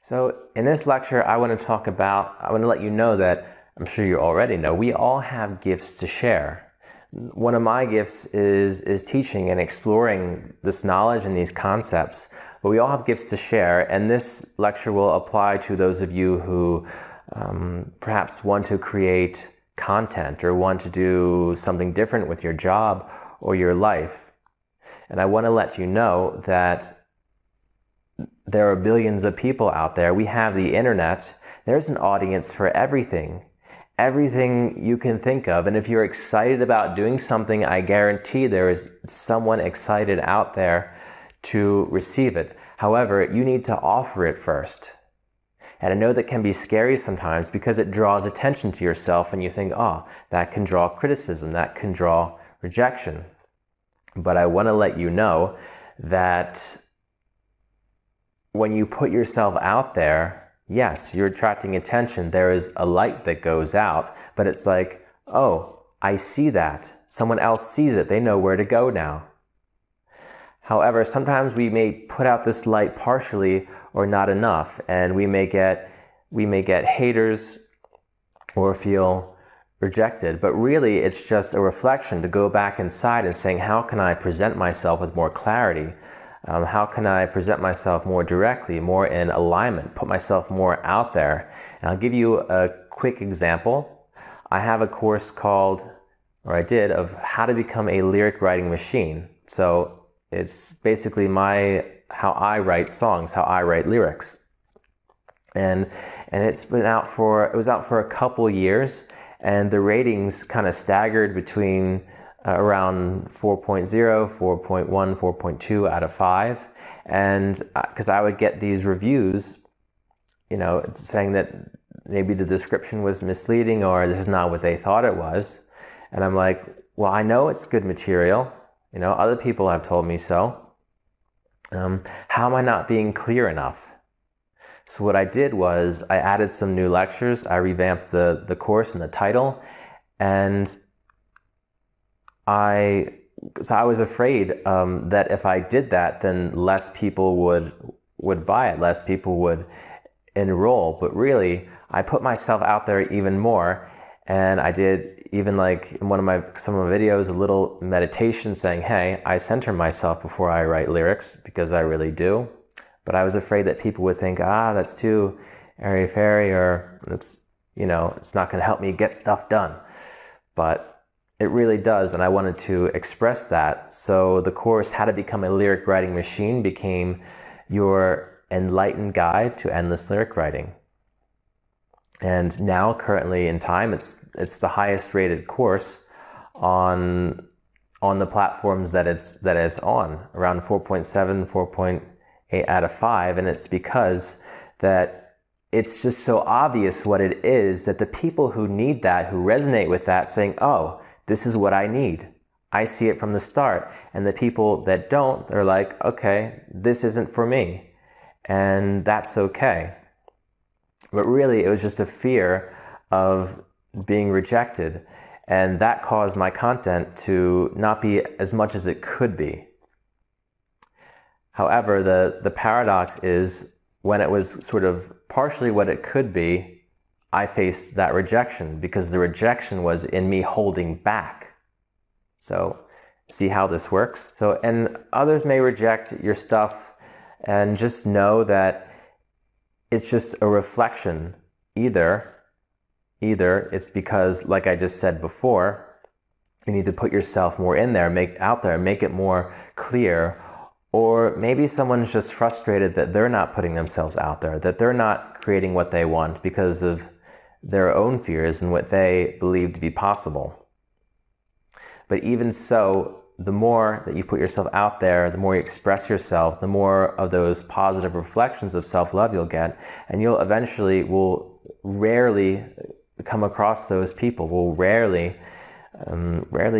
So in this lecture, I want to let you know that, I'm sure you already know, we all have gifts to share. One of my gifts is teaching and exploring this knowledge and these concepts, but we all have gifts to share, and this lecture will apply to those of you who perhaps want to create content or want to do something different with your job or your life. And I want to let you know that there are billions of people out there. We have the internet. There's an audience for everything. Everything you can think of. And if you're excited about doing something, I guarantee there is someone excited out there to receive it. However, you need to offer it first. And I know that can be scary sometimes because it draws attention to yourself and you think, oh, that can draw criticism, that can draw rejection. But I want to let you know that when you put yourself out there, yes, you're attracting attention. There is a light that goes out, but it's like, oh, I see that. Someone else sees it. They know where to go now. However, sometimes we may put out this light partially or not enough, and we may get haters or feel rejected. But really, it's just a reflection to go back inside and saying, how can I present myself with more clarity? How can I present myself more directly, more in alignment, put myself more out there? And I'll give you a quick example. I have a course of how to become a lyric writing machine. So it's basically how I write songs, how I write lyrics. And it was out for a couple years, and the ratings kind of staggered between around 4.0, 4.1, 4.2 out of 5. And because I would get these reviews, saying that maybe the description was misleading or this is not what they thought it was. And I'm like, well, I know it's good material. Other people have told me so. How am I not being clear enough? So what I did was I added some new lectures. I revamped the course and the title, and I was afraid that if I did that, then less people would buy it, less people would enroll. But really, I put myself out there even more, and I did even like in some of my videos a little meditation saying, hey, I center myself before I write lyrics because I really do. But I was afraid that people would think, that's too airy-fairy, or it's not going to help me get stuff done. But it really does, and I wanted to express that. So the course, How to Become a Lyric Writing Machine, became your enlightened guide to endless lyric writing. And now, currently in time, it's the highest rated course on the platforms that it's on, around 4.7, 4.8 out of 5, and it's because that it's just so obvious what it is that the people who need that, who resonate with that, saying, oh, this is what I need. I see it from the start. And the people that don't, they're like, okay, this isn't for me. And that's okay. But really, it was just a fear of being rejected. And that caused my content to not be as much as it could be. However, the paradox is when it was sort of partially what it could be, I faced that rejection because the rejection was in me holding back. So see how this works? So, and others may reject your stuff, and just know that it's just a reflection. Either it's because, like I just said before, you need to put yourself more in there, make it more clear. Or maybe someone's just frustrated that they're not putting themselves out there, that they're not creating what they want because of their own fears and what they believe to be possible. But even so, the more that you put yourself out there, the more you express yourself, the more of those positive reflections of self-love you'll get, and you'll eventually will rarely come across those people, will rarely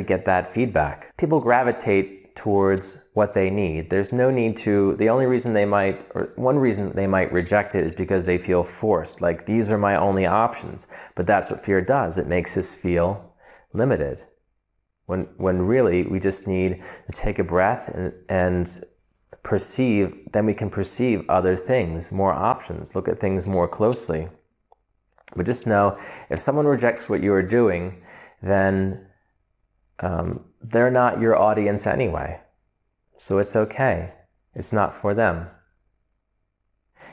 get that feedback. People gravitate towards what they need. There's no need to, one reason they might reject it is because they feel forced, like these are my only options. But that's what fear does. It makes us feel limited. When really we just need to take a breath and then we can perceive other things, more options, look at things more closely. But just know, if someone rejects what you are doing, then they're not your audience anyway. So it's okay. It's not for them.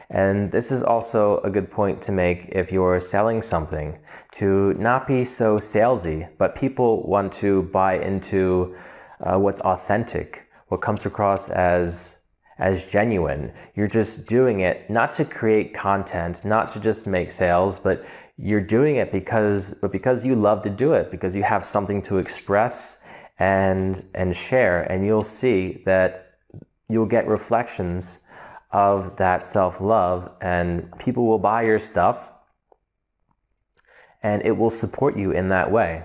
And this is also a good point to make if you're selling something, to not be so salesy, but people want to buy into what's authentic, what comes across as genuine. You're just doing it not to create content, not to just make sales, but you're doing it because you love to do it, because you have something to express and share, and you'll see that you'll get reflections of that self-love, and people will buy your stuff, and it will support you in that way.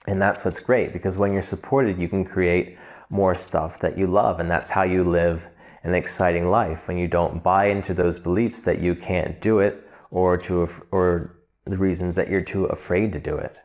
And that's what's great, because when you're supported, you can create more stuff that you love, and that's how you live an exciting life, when you don't buy into those beliefs that you can't do it, or the reasons that you're too afraid to do it.